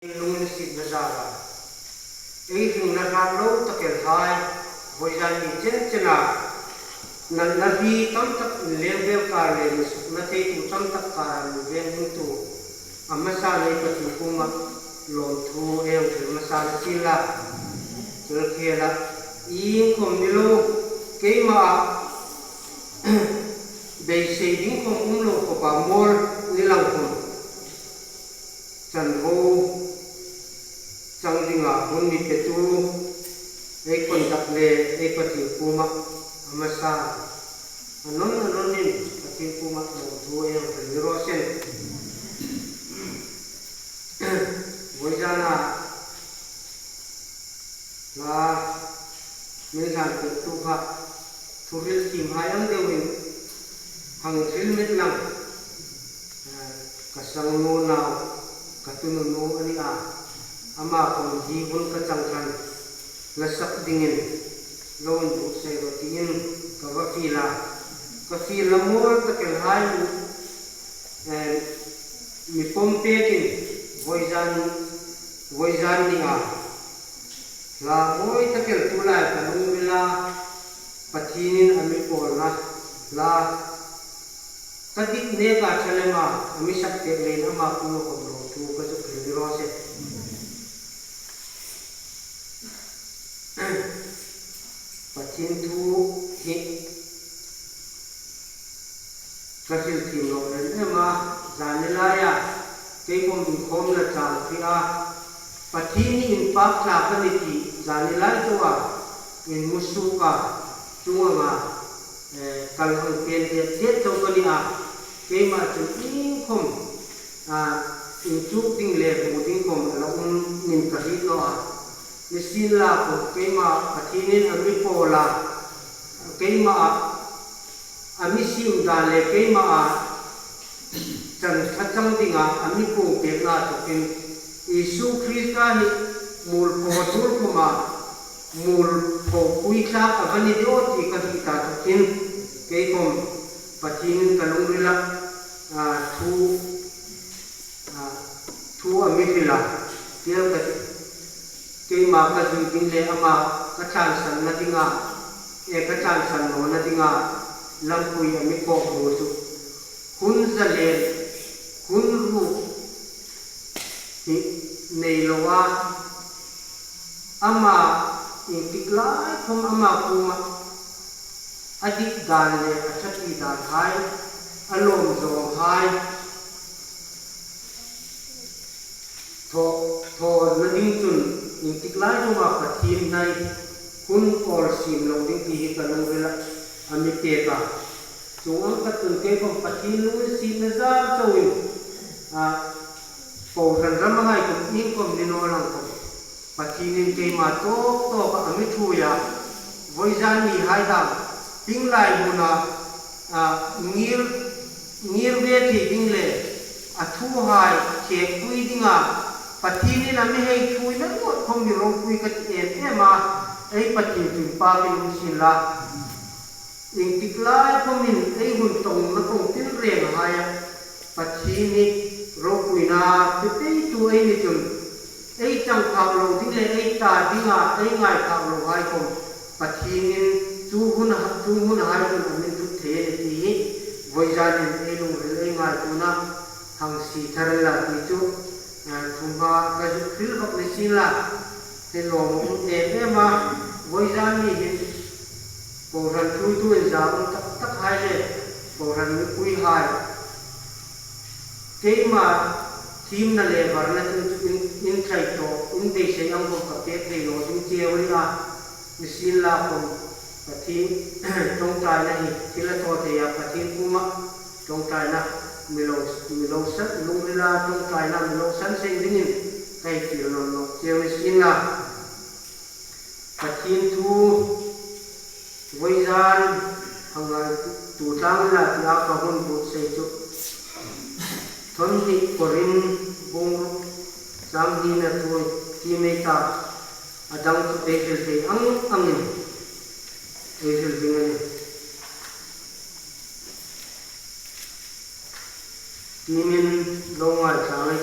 lung si bazara ei hing na ram lo takel hai hoijan ni chen chena na nabi tam tak level ka le na te tu tam tak ka le ven tu amasa le pati kuma lon thu el masa sila tel khela in kom milo keima be saving kom lo ko ba mol nilang kom chan ho chang dinga hun mi petu ei kon tak le ei pati kuma amasa anon ni pati kuma lo thu el ro sen Vojana la minsan tu kha thuril kim hayang dewin hang thil mit lang kasang no na katunu no ani a ama kon ji bun ka changkan lasak dingin lon bu se ro tin ka wa fila mo ta kel hai mi pompe kin Voijan ni a la moi takel tula kanung mila pathinin ami polna la kadik ne ka chalema ami sakte le na ma puno ko ro tu ka jo khiro se pathin thu hi kasil thi lo ne ma janela ya cái công việc hôm là chàng khi pathini in pak la kaniti zanilal towa in musuka chunga kalhang pen dia to kani cái mà chu in khom in chu ding le mu ding khom la nin ka hi lo ni sin la ko cái mà pathini ami pola cái mà ami sim da le cái mà chan thachang dinga ami ko pekla tokin Isu Krista ni mul ko tur kuma mul ko kuita avani deoti ka kita tokin ke kom patin kalung rila thu amifila tiel ka ke ma ka din le ama ka chan san na dinga ka chan san no na dinga lam kui ami ko ho tu hun zale hun ru nei lowa ama intiklai khom ama kuma adik dan le achati dan hai alom zo hai tho nading chun intiklai kuma pathin nai kun or sim lo ding ti kanang vela ami te ka chuang ka tun ke kom pathin lu sim na za chawin Pau ran ramai kum in kom dino lang ko pathinin ke ma to ka ami thuya voijan ni haidam ping lai muna ngir ve thi ding le athu hai ke kui dinga pathinin ami hei thui na mo khom ni rong kui ka ema ei pathin tin pa ke sin la ing tiklai khomin ei hun tong na kong tin reng haya pathini Rokuina pipei tu ei ni chun ei chang kham lo ding le ei ta dinga ei ngai kham lo hai kom pathinin chu hun hai kun amin tu the ti voijan ei lu ei ngai tu na hang si tharla ti chu thunga ka ju phil kap ni sila te lo mo ma voijan ni hin poran tu ja tak hai le poran ni pui hai cái mà team na le varna in trai to in de se yang ko ka te the lo ding che wali misin la ko pathin tong tai na hi thila to te ya pathin kuma tong tai na milo sa lung la tong tai na milo san se ding kai ti lo che misin la pathin thu voijan hangal tu tang la ya ka hon bu se chu Thon hi korin bung sang hi na thui ki me ta adang tu te angin esel dingan nimin longa changai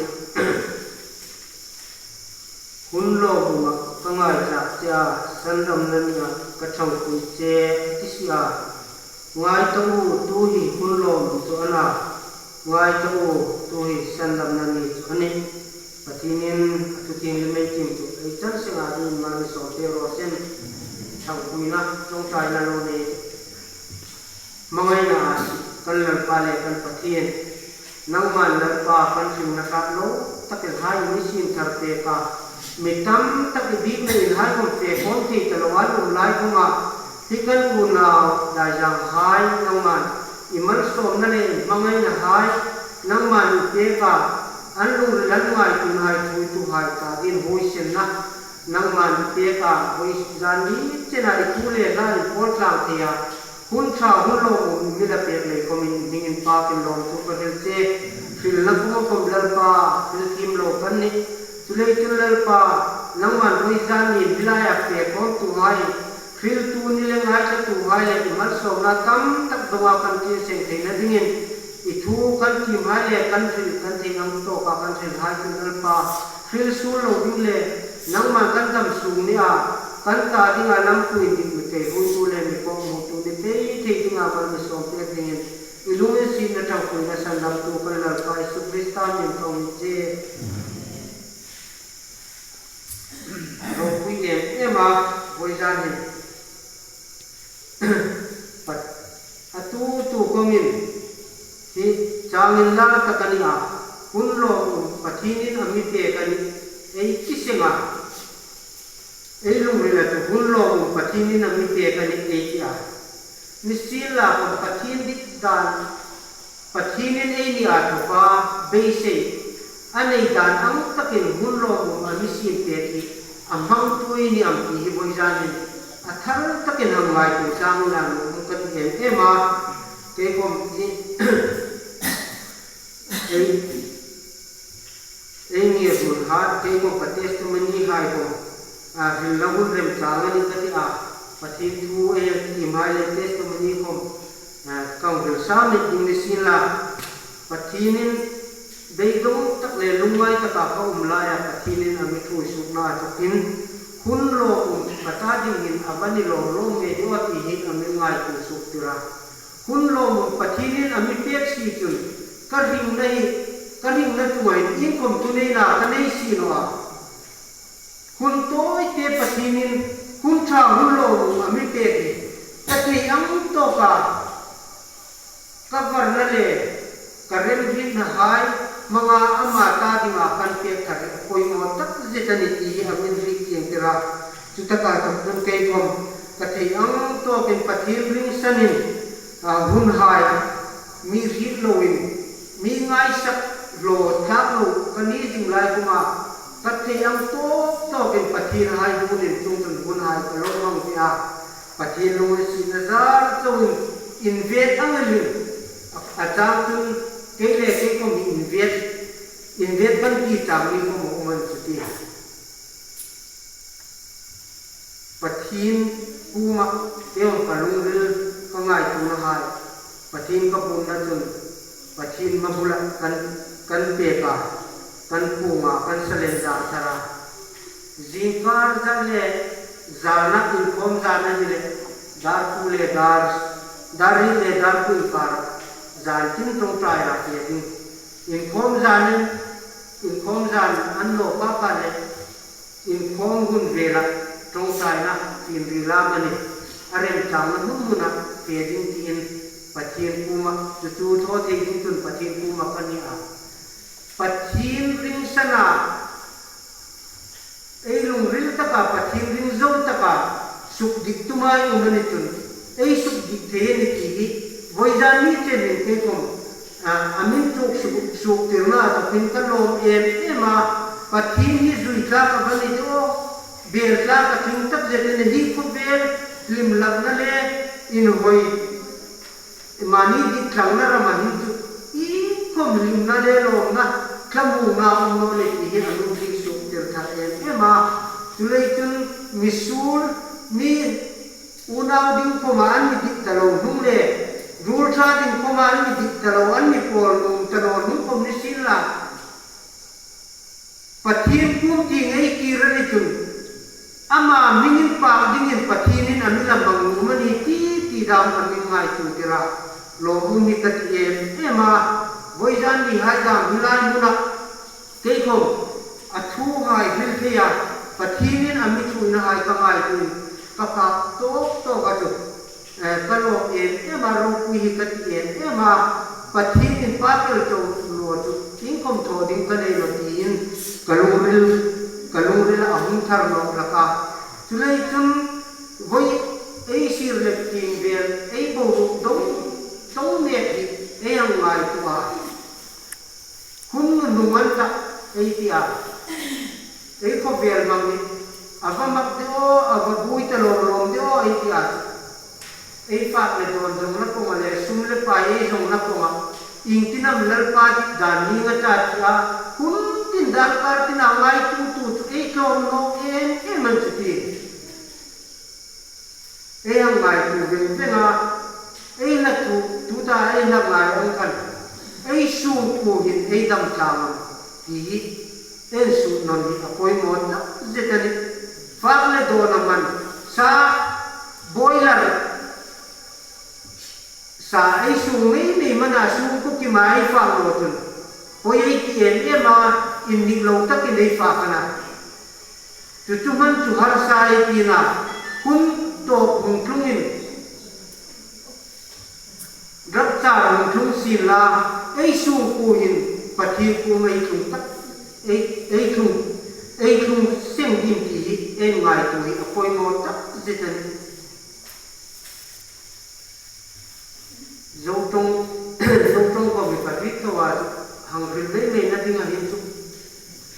hun lo ma kangai jak cha sandam nania kachang kui che tisia ngai tu tu hi hun lo to ana ngai tu tu hi sandam nani ani patinin atutin limai kim tu ai chan singa ni man so te ro sen chang kui na chong chai na lo ne mangai na kan lal pale kan patin nang man lal pa kan sin na ka lo takel hai ni sin thar te ka mitam tak bi me in hai ko te kon ti talwan um lai ko ma tikan una da jang hai nang man iman som na ne mangai na hai nang man te ka an lu lan ngai tu hai tu hai ka din hoi sen na nang man te ka hoi jan ni chena tu le na ko tlang te ya hun cha hun lo mi da pe le ko min ding in pa kin lo tu ko del che fil na ko ko blar pa fil kim lo kan ni tulai tulal pa nang man hoi jan ni bilaya pe ko tu hai fil tu ni le ngai cha tu hai le mal so na tam tak dawa kan ti seng the na ding in itu kan ki mai le kan fil kan thi ngam to ka kan fil hai tulal pa fil su lo ding le nang man kan tam su ni a kan ta ding a nam ku ding te hu tu le mi ko mu tu de te te ding a ban mi so pe ding in ilung sin na ta ku na san nam tu kan la pa su krista ni to mi je ro ku ye ma voi jan ni pat atu tu ko min hi changin la ta kani a kun lo pathinin ami te kani ei kisenga ei lung ri la tu kun lo pathinin ami te kani ei ya misila ko pathin dik dan pathinin ei ni a to pa be se anei dan ang takin kun lo ami sin te ki amang tui ni am ki voi jan ni athar takin ang mai tu chang na lu ka ti e ma ke kom ni ei ni sul ha ke ko testimony hai ko a fil lagun rem chang ni ka ti a pathin thu e ti mai le testimony ko kang vel sa ni ding ni sin la pathinin beidong tak le lungai ta ka la ya pathinin ami thu su na chokin hun lo kata ding in abani lo me dewa ti hi ami ngai tu su tira hun lo pathinin ami pek si chun karing na tuai in kom tu nei na ka nei si no a hun toi te pathinin hun tha hun lo ami pek ta ti ang to ka var na le karem din na hai mga ama ta di nga kan pe thar koi mo tak je tani ti amin ri ki tira chutaka ta kun kai kom ka thei ang to pen pathin ring sanin hun hai mi hit loin mi ngai sak lo thak lo kani jing lai kuma ka thei ang to pen pathin hai bu din tung tung hun hai ka lo mang ti a pathin lo si na zar to in vet ang li a chang tun cái lệ cái công việc invest vẫn đi chạm đi không một mình sự tiền pathin kuma tiêu cả lung rư có ngày tu na hai pathin có bùn na chun pathin mà bula kan pe ka kan kuma kan salen ja thara zikar ja le zana in kom zana le dar ku le dar le dar ku par zan tin tong trai ra ke din in khom zan an lo pa pa le in khom gun vela tong trai na tin ri la mani arem chang na mun na ke din tin pathin kuma chu tho the din tun pathin kuma kani a pathin ring sana ei lung ril ta ka pathin ring zo ta ka suk dik tumai ungani tun ei suk dik the ni ki voi jan ni chen ni ke kom amin tuk suk tirna to pin kan lom ma pathin ni zui ka ka bani do ber ka ka thing tak je ne hi ko ber lim lag na le in hoi mani di thlang na ra mani tu I kom lim na le lo na klamu na no le ki hi anu di suk tir tha ma tulai tun misul mi unaw ding ko man ni dik talo hung le rul tha ding ko man ni dik talo an ni pol nung tanon hung kom ni sin la pathin kum ti ngai ki ra ni chun ama mingin pa dingin pathinin amila mangu mani ti dam amin ngai tu tira lo mumi kat ema boizan ni hai dam hilai muna ke ko athu ngai hil thia pathinin ami chu na hai ka ngai tu ka ka to ga tu ka lo ema ro kui kat ema pathinin pa kel to lo tu king kom tho ding ka nei lo tin kaluril ahung thar no laka tulai tum voi ei sir le king vel ei bo dong ne ki ei ang mai tua hun numan ta ei tia ei ko vel mangi ava mak de o ava bui ta lom de o ei tia ei fa le don dong na ko le sum le pa ei dong na ko ma ing tinam lal pa di dan ni nga ta tia hun tin dar kar tin angai tu ei klom no en man ti ei ang mai tu vel penga ei na tu ta ei na ngai ang kan ei su ku hin ei dam chang ti en su non ni apoi mon ta zetani far le do na man sa boiler sa ei su nei mana su ku ki mai fa lo tun hoi ei ti en ma in ni lo ta ki nei fa kana tu man chu har sa ei ti na hun to hung klungin rap ta hung klung sin la ei su ku hin pathi ku mai klung ta ei klung seng dim ti en ngai tu hi apoi mo ta zetan zo tong ko bi pathi to wa hang rin le na ding a hin chu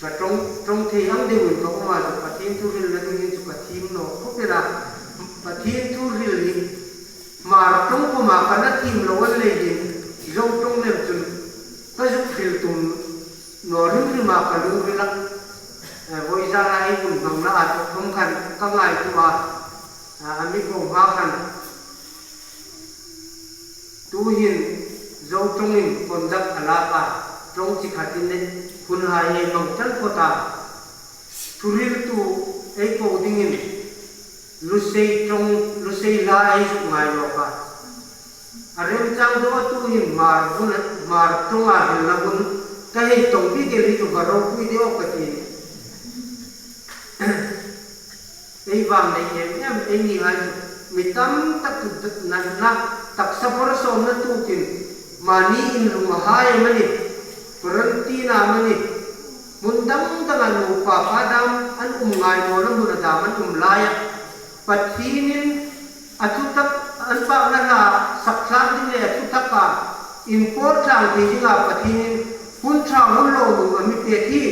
ka trong the hang de wi ko ma chu pathi tu rin na ding chu pathi no ko pera pathi tu rin ni mar trong ko ma kana tim lo le din zo tong le chun ka ju khil tum no rin ma ka lu ri la voi ra ai kun bang na at kom khan ka ngai tu ma ami ko ha khan tu hin zo tong in kon dak ala ka trong chi khatin ne kun ha ye mang tan ko ta thuril tu ei ko ding in lu sei la ai su ngai lo ka arem chang do tu hin mar tong a hil la bun ka hei tong bi ge ri tu baro pui de o ka ti ei wang nei em ei ni hai mi tam tak tu na tak sapor so na tu kin mani in lu ma hai mani peranti na mani mundam tangan nu pa padam an ngai no na mun da man laya pathinin atutak an pa na saksan din le atutak ka import sang ti jinga pathinin hun tra hun lo nu ami te thi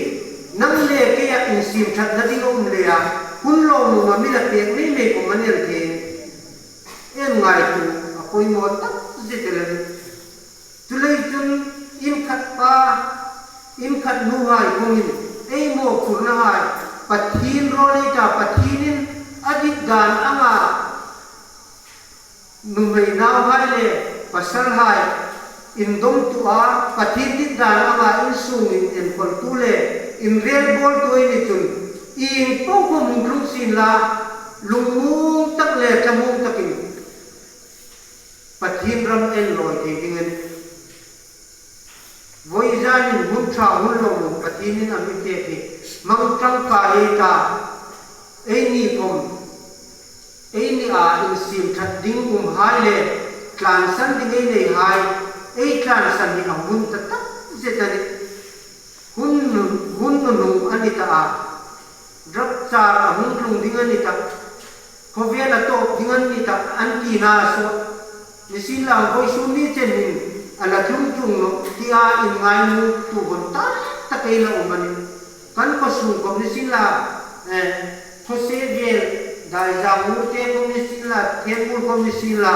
nang le ke ya in sim that na ding om le ya hun lo nu ami la te nei me ko manel ke en ngai tu apoi mo tak zitele tulai tun in khat nu hai kongin ei mo khurna hai pathin ro nei ta pathinin adik dan anga nu mei na hai le pasal hai in dom tu a pathin dik dan anga in sung in pol tu le in real bol tu ni tun in po ko mung lung sin la lung mung tak le chamung takin pathin ram en loi ke dingen voi zanin hun tra hun lo mu pathinin ami te thi mang tang ka e ta ei ni a in sim that ding hai le tlan san ding ei nei hai ei tlan san ni amun ta tak zetani hun nu ani ta a drap char ahung tlung ding ani ta ko vela to ding ani ta an ti na so ni sin la voi su ni chen ni ala chung no tia in ngai mu tu bon ta kai la umani kan ko su ko ni sin la ko se gel dai ja mu te ko ni sin la ten mu ko ni sin la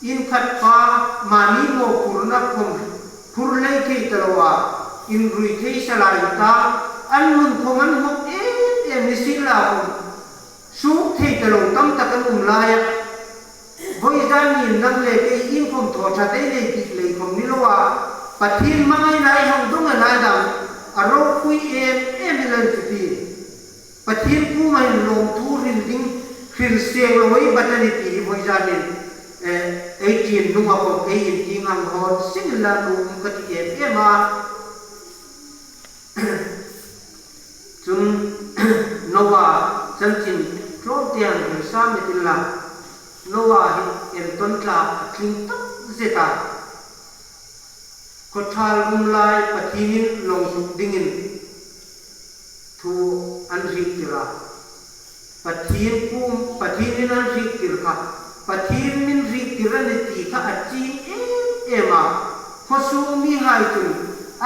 in khat pa mani mo purna kom purlei ke talwa in rui ke sala ta an mun ko man mo ni sin la ko su the talo tam ta kan la ya voi dan ni nang le ke in kom tho tha te le ki le kom ni lo wa pathin mangai nai hong dong na dam aro kui em lan ti pathin ku mai long thu rin ding fil seng loi batani ti voi janin ei tin nunga ko ei in ting ang hon similar nung ka ti ema chun Noah chanchin trom tiang hil sa mitilla Noah hi en ton tla tling tak zeta ko thal umlai pathinin long suk dingin thu an ri tira pathinin an ri tirka pathin min ri tirani ti kha achi ema khosu mi hai tu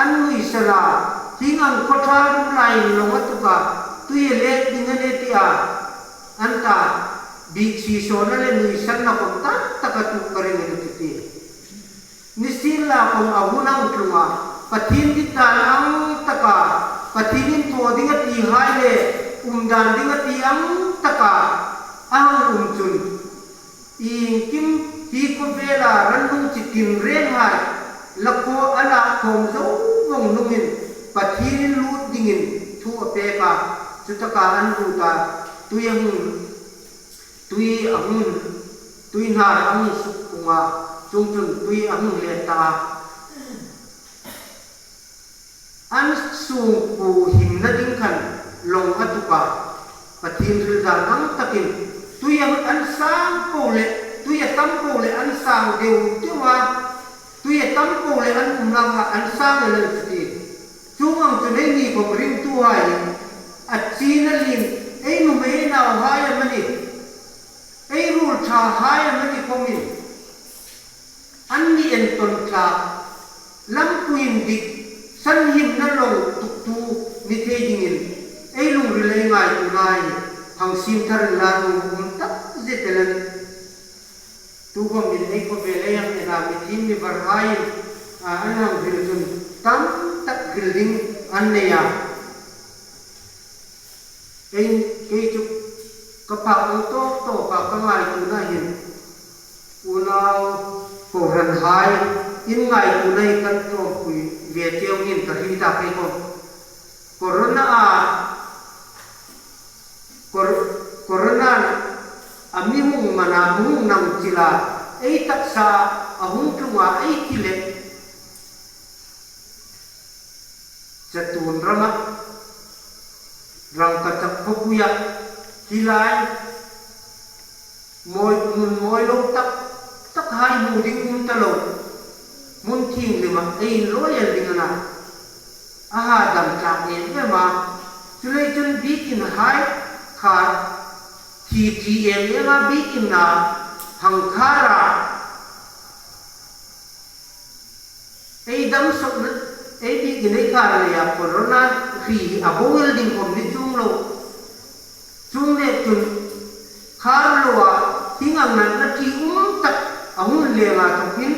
an lui sala hingang ko thal umlai long atuka tui le dingane tia anta bi si sona le lui sanna ko ta takatu karenge ti nisila ko ahuna utlunga pathin di talang taka pathinin to dinga ti hai le umdan dinga ti ang taka ang chun i kim hi ko vela ranung chitin ren hai lako ala khom zo ngong nungin pathinin lut dingin thu ape ka chutaka an ru ta tui har ang sukunga chung tui ang le ta an sung pu him na ding khan long atuka pathin ril da nang takin tui an sang po le tui tam po le an sang deu tiwa tui tam po le an umlang an sang le ti chung ang tunai ni ko ring tu hai achina lin ei nu me na hai mani ei rul tha hai mani komin an ni en ton tla lam kuin dik san him na long tuk tu ni te dingin ei lung rilai ngai tu ngai hang sim thar la nu tak zetelan tu ko min ei ko vele yang ena mi tim ni bar hai anang bil jun tam tak gilding an ne ya ei ke chu ka pa to ka ngai tu na hin unau ko ran hai in ngai tu nei kan to kui ve teo in ka hi ta pe ko corona ami mung mana mung nam chila ei taksa ahung tunga ei kile chatun rama rang ka tak phuya hilai moi lo tak hai mu ding mun talo mun thing lima ei loyal dingana aha dam cha ne ma chulei chun bikin hai kha TTM ema bikin na hangkhara ei dam sok na ei bikin ei khara ya corona ri abol ding kom ni chung lo chung ne chun khar lo tingang na ti tak ahun le ma tokin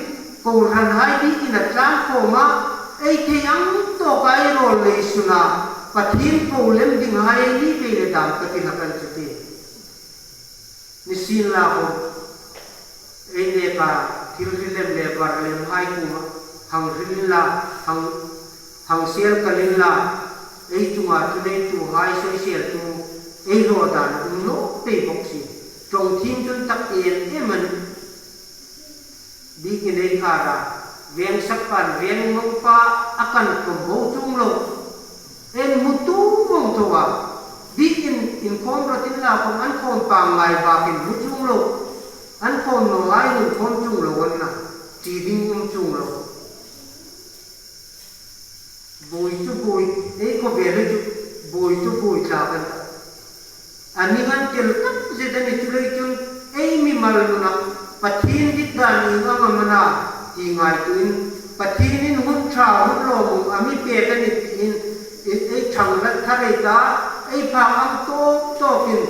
ko ran hai bikin na tlan ko ma ei the yang to kai ro le suna pathin ko lem ding hai ni pe le dam ka tin kan chute ni sin la ko ei ne ka thil lem le par lem hai ku ma hang rin la hang sel kalin la ei tunga tu nei tu hai soi sel tu ei ro dan no pe boxi trong thim chun tak eman bikin ei khara veng sapan veng mongpa akan kombo chunglo en mutu mong towa bikin in kom rotin la kom an kom pa ngai ba kin chunglo an kom no ai nu kom chunglo wana ti ding chunglo boi chu boi ei ko vele chu boi cha kan ani gan tel tak zedani chulei chun ei mi mal na pathin dit dan ni mana ingai tuin pathinin hun tha hun lo mu ami pe kan in ei thang la thare ta ei pha am to kin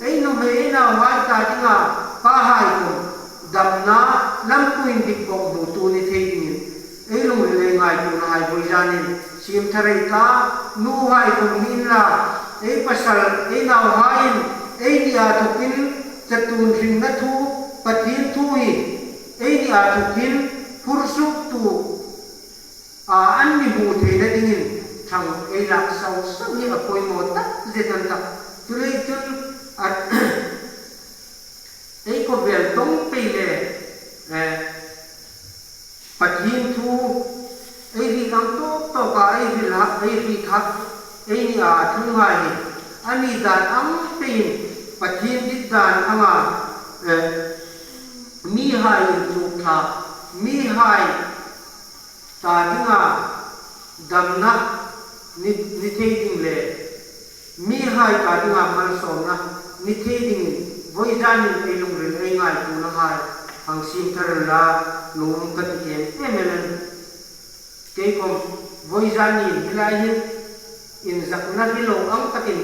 ei no me na wa ta tinga pa hai ko damna lam kuin dik bong bu tu ni thei ni ei lu le ngai tu na hai boi janin sim thare ta nu hai ko min la ei pasal ei na hain ei ni a tu kin chatun ring na thu pathin thu hi ei ni a tu kin pursuk tu an mi bu the na dingin thang ei lak sau sau ni a poi mo tak zetan tak tu lấy chun ấy có về tông pì lệ bát hiên thu ấy vì ăn tốt to cả ấy vì là ấy vì khác ấy ni à thu hai anh đi đàn ăn pin bát hiên đi đàn ăn mi hai chục thà mi hai ta đi đam na ni thấy đình lệ mi hai ta đi mal song na ni thấy đình với gia đình ấy lùng rừng ấy ngay tu na hai hàng sim thar la lùng cất em lên cái con với gia đình lại hin in giặc na đi lùng ông ta in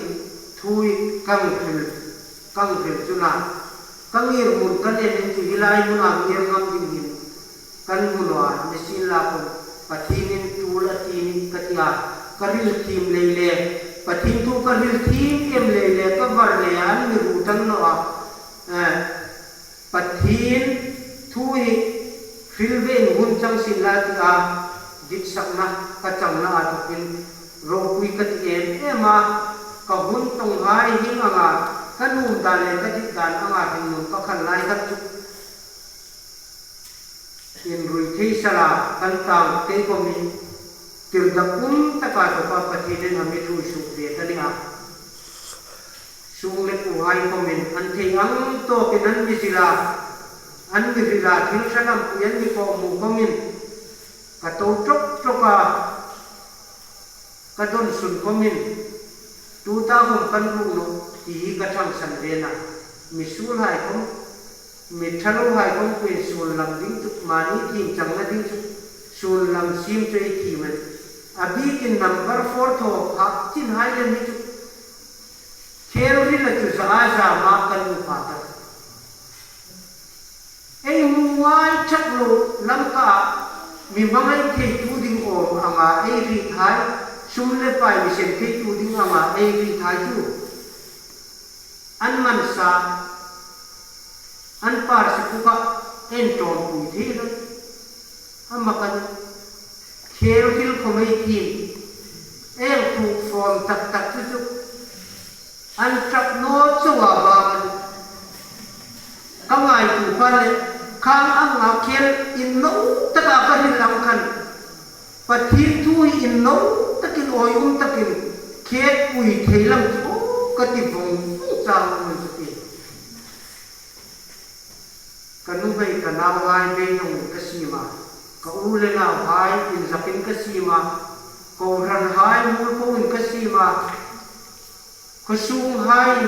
thui căng thử chu na căng ngir mun căng em chỉ lại mun ang ngir ngam ding căng mun wa ni sin la con pathin tu la tin katia karil tim le pathin tu karil tim em le ka var le an mi ru tang no pathin thui filven hun chang sin la ti a dik sakna ka chang na atukin ro pui ka ti ema ka hun tong hai hi anga kanum da le ka dik dan anga hin nun ka khan lai ka chu in rui thei sala kan tang te ko mi tir da ta ka to pa pathin na mi thu su ve ta ni a sung le ku hai ko min an thei ang to ke nan mi sila an mi rila thil sanam ku yan ni ko mu ko min ka to chok ka don sun ko min tu ta hum kan ru no ti ka thang san ve na mi sul hai ko mi thalo hai ko ku sul lam ding tu mani tim chang na ding sul lam sim te ti man abi kin number 4 tho ha chin hai le ni tu khéo đi là từ giá mà cần một phạt thật em ngoài chắc lộ lắm cả mình mang anh thấy tu đinh ổn à ấy vì thái xung lên phải mình xem thấy tu đinh à ấy vì thái tu anh man sa anh par sẽ cũng có em tròn bùi thế đó anh mà cần khéo đi không mấy tiền em thuộc form tắc chút anh trap nốt cho vào bàn các ngài chủ quan lên khang ăn ngào khen in nấu tất cả các hình làm khăn và thiên thui in nấu tất cả oi tất cả khen quỳ thấy làm chỗ cái tìm vùng sao mình sẽ tìm cái lúc này cái nào ngay bên trong cái gì mà cái u lên nào hai in giặc in cái gì mà cầu rắn hai mũi phố in cái gì mà có sung hai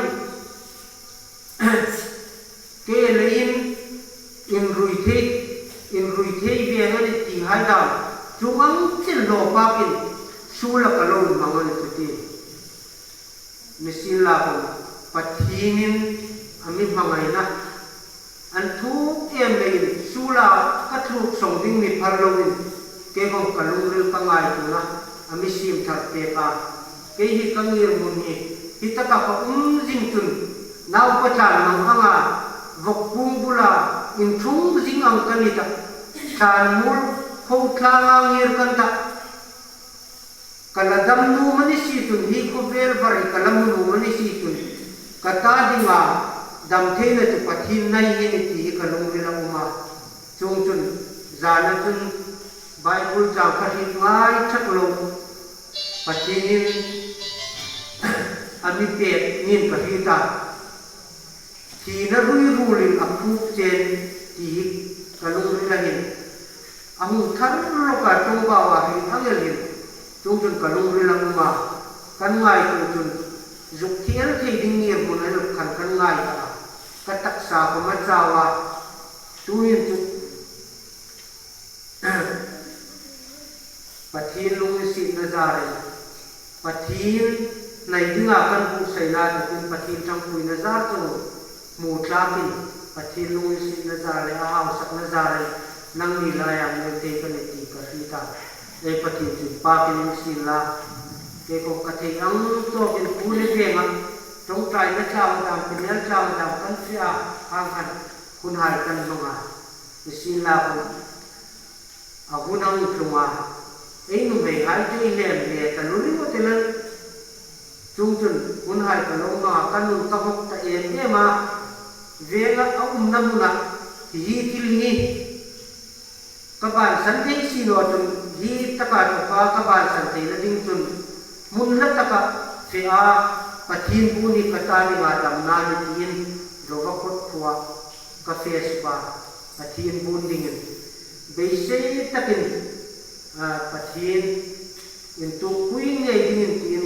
cái lấy in rùi thế về nó thì hai đào chúng ăn trên lò ba pin su là cái lồng mà nó thì mình xin là còn patinin amin mangai na an thu em lấy su là các thuốc sống tinh mình phật lồng cái con cái lồng rêu cái ngày của nó amin sim thật đẹp à cái gì cái người muốn nhỉ kita ka jing tun nau pa chan mang anga vok pung bula in thung jing ang kanita chan mul kho thlang ngir kan ta kala dam nu mani si tun hi ko ver bari kalam nu mani si tun kata dinga dam the na tu pathin nai hi ni ti kalung ri lang ma chung chun zana chun bible ja ka hi ngai thak lo pathin ami pet nin ka hita thì nó rui rulin apuk chen ti kalung ri lahin amu thar lo ka tong ba wa hi angelin chung chun kalung ri lang ma kan ngai chung chun dục thiel thei ding niam mun ai luk kan ngai ka tak sa ko ma chawa tu yin tu pathin lung si na zare pathin này đi ngả căn khu xảy ra thì cũng pathin trong cùi nó ra rồi mù tra thì pathin lui xin nó ra lấy áo sắc nó ra lấy năng đi lại ăn lên thế cái này thì cái gì ta đây pathin chỉ ba cái những xin là cái có cái thế ăn to cái khu này về mà trong trái nó chào làm cái này chào làm căn phía hàng hàng khuôn hai căn trong à cái xin là cũng à khuôn hàng trong à ấy nó về hai cái liền về cái lối có thể là chung chun un hai ka lo ma kan nu ka hok ta e ma ve la au nam na hi thil hi ka ban san thei si lo chun hi ta ka ban san thei la ding chun mun la ta ka fe a pathin bu ni ka ta ni ma dam na ni tin ro va khot thua ka face ba pathin bu ding be sei takin pathin in tu kui nge ding tin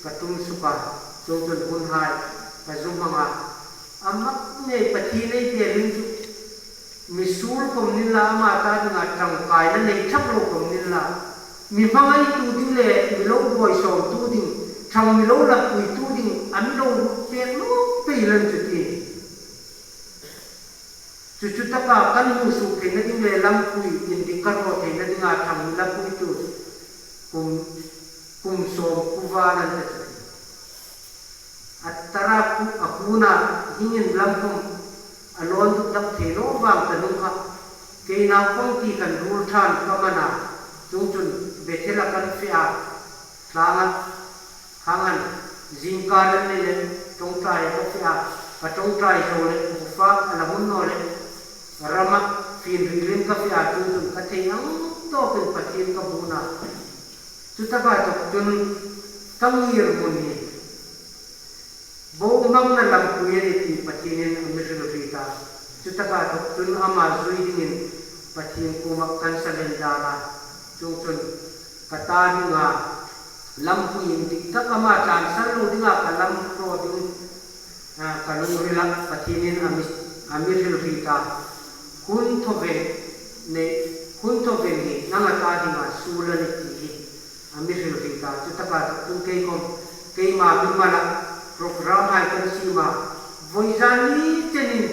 katung suka chung chun un hai ka zum ma amak ne pathin nei te ring chu misul kom nin la ma ta nga tang kai na nei thap ro kom nin la mi mangai tu ding le mi lo boi som tu ding thang mi lo la pui tu ding an lo pe lo pe lan chu ti chu ta ka kan mu su ke na ding le lam pui in di kar ho the na ding a thang la pui tu kum som ku va na ta atara ku akuna hingin lam kum alon tu dak the lo bang ta nu kha ke na pong ti kan rul than ka mana chung chun be thela kan fia tlangan hangan jingkar le tong trai ko fia ka tong trai so le fa ala mun no le rama fin rilin ka fia chung chun ka the ang to pen patin ka buna chu ta ba to chun tangir mun ni bo mang na lam kuye ni ti patinin amir rita chu ta ba to chun ama zui dingin patin ko mak kan sa len dara chung chun kata ni nga lam kuyin ti ta ama chan san lo dinga ka lam ro ding ka lung rila patinin amir rita kun thove ni nanga ta dinga sula ni ti amir rita chu ta ba to ke kom ke ma bi mala program hai kan si ma voizani chenin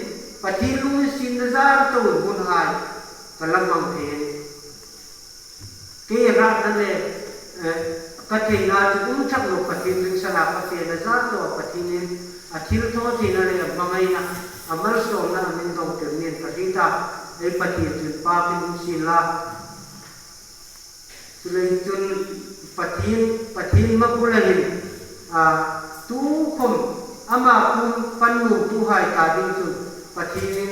pathilu sin nazar to gun hai kalam mang the ke ra dan le ka the na chu chak lo pathin ring sana ka fe nazar to pathinin athil tho the na le mangai na amal so na min dong ter nin pathita e pathin chu pa pin sin la sulai chun pathin ma pulahin tu khom ama kum panu tu hai ka ding chu pathin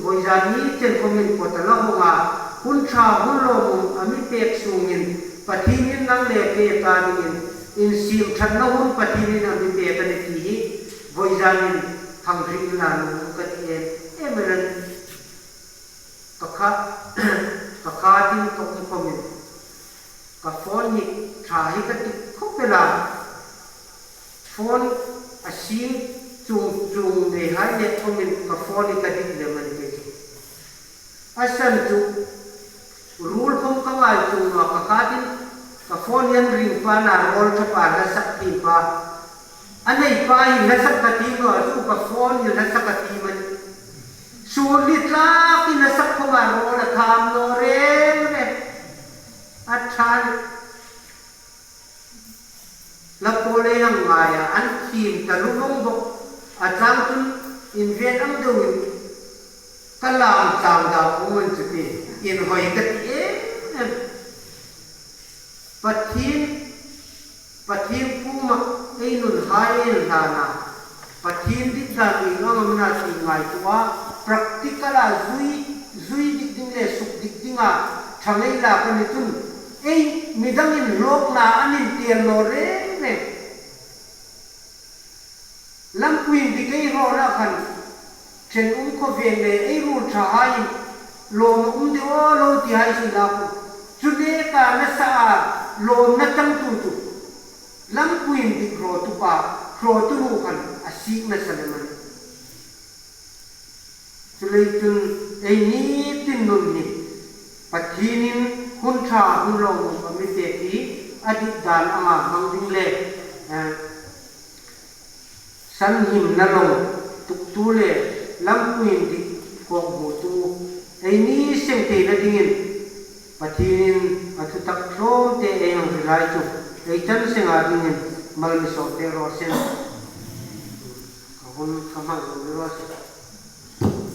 voizani chen komin potala honga hun tha hun lo mu ami pek sungin pathin nang le pe ka ding in sim than na hun pathin ami pe ka ne ti voizani thang ri la lu ka ti emeran ka din to komin ka phone ni tha hi ka ti khopela phone asin chung ne hai ne thomin ka phone ka dik le man ke asan chu rule khom ka ngai chung no ka din ka phone yan ring pa na roll tha pa na sak ti pa anei pa hi na sak ka ti no chu ka phone ni na sak ka ti man su li tla ki na sak ko ma roll tham no re ne athan la pole yang ngaya an kim ta lung bok a chang tun in viet am do kalam chang da umun chu ti in hoi ka ti pathin puma ei nun hain dana pathin dik da ni ngam na ti ngai tuwa practical a zui dik ding le suk dik dinga thangai la ka ni tun ei midang in lok na anin tian no re ne lam queen di kai ro ra khan chen ko ve le ei ru tha hai lo ma de o lo ti hai si la ku chu de ka na sa lo na tang tu lam queen di ro tu pa ro tu ru khan asik na sa le man chu le tun ei ni tin nun ni pathinin hun tha hun lo ma mi te ti adik dan ama mang ding le san him na lo tuk tu le lam queen di ko mu tu ei ni sem te na dingin pathin athu tak tro te ang rilai chu ei tan senga dingin mal mi so te ro sen ka hun kama lo ro se